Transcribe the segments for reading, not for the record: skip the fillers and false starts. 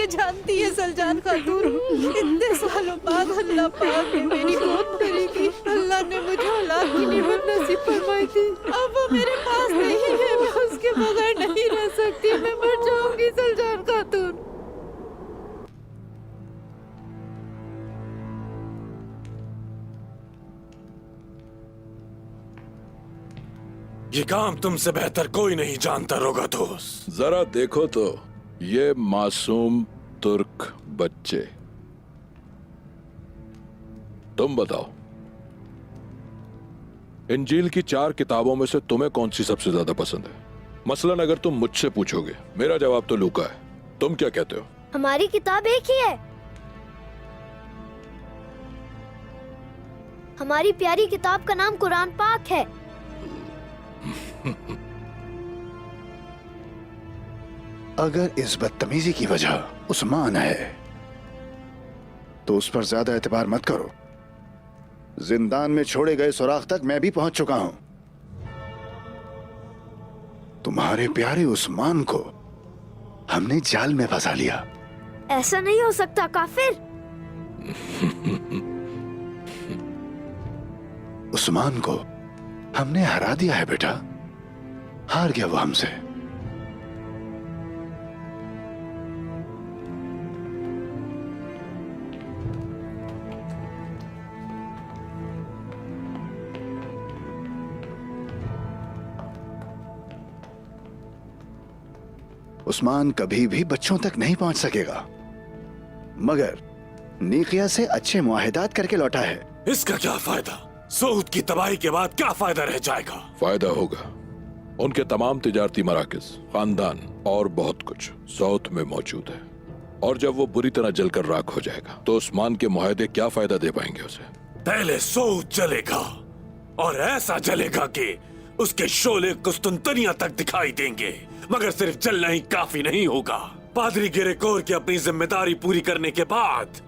जानती है सलजान खातून, इतने सालों बाद अल्लाह पाक ने मेरी गोद भरी थी। अल्लाह ने मुझे औलाद की नेमत नसीब फरमाई थी। अब वो मेरे पास नहीं है, मैं उसके बगैर नहीं रह सकती। मैं मर जाऊंगी सलजान खातून। ये काम तुमसे बेहतर कोई नहीं जानता रोगाथोस। जरा देखो तो ये मासूम तुर्क बच्चे। तुम बताओ, इंजील की 4 किताबों में से तुम्हें कौन सी सबसे ज्यादा पसंद है? मसलन अगर तुम मुझसे पूछोगे, मेरा जवाब तो लूका है। तुम क्या कहते हो? हमारी किताब एक ही है। हमारी प्यारी किताब का नाम कुरान पाक है। अगर इस बदतमीजी की वजह उस्मान है तो उस पर ज्यादा एतबार मत करो। जिंदान में छोड़े गए सुराख तक मैं भी पहुंच चुका हूं। तुम्हारे प्यारे उस्मान को हमने जाल में फंसा लिया। ऐसा नहीं हो सकता काफिर। उस्मान को हमने हरा दिया है बेटा। हार गया वो हमसे। उस्मान कभी भी बच्चों तक नहीं पहुंच सकेगा, मगर नीकिया से अच्छे मुआहिदात करके लौटा है। इसका क्या फायदा? सऊद की तबाही के बाद क्या फायदा रह जाएगा? फायदा होगा। उनके तमाम तिजारती मराकज, खानदान और बहुत कुछ सऊद में मौजूद है। और जब वो बुरी तरह जलकर राख हो जाएगा तो उस्मान के मुआहदे क्या फायदा दे पाएंगे उसे? पहले सऊद जलेगा और ऐसा जलेगा कि उसके शोले कुस्तुनतनिया तक दिखाई देंगे। मगर सिर्फ जलना ही काफी नहीं होगा। पादरी गिरेकोर की अपनी जिम्मेदारी पूरी करने के बाद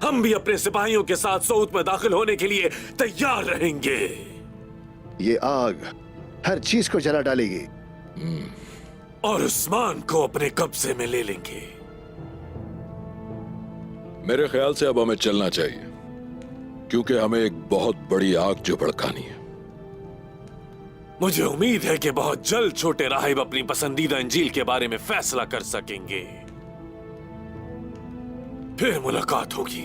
हम भी अपने सिपाहियों के साथ सऊद में दाखिल होने के लिए तैयार रहेंगे। ये आग हर चीज को जला डालेगी और उस्मान को अपने कब्जे में ले लेंगे। मेरे ख्याल से अब हमें चलना चाहिए, क्योंकि हमें एक बहुत बड़ी आग जो भड़कानी है। मुझे उम्मीद है कि बहुत जल्द छोटे राहिब अपनी पसंदीदा इंजील के बारे में फैसला कर सकेंगे। फिर मुलाकात होगी।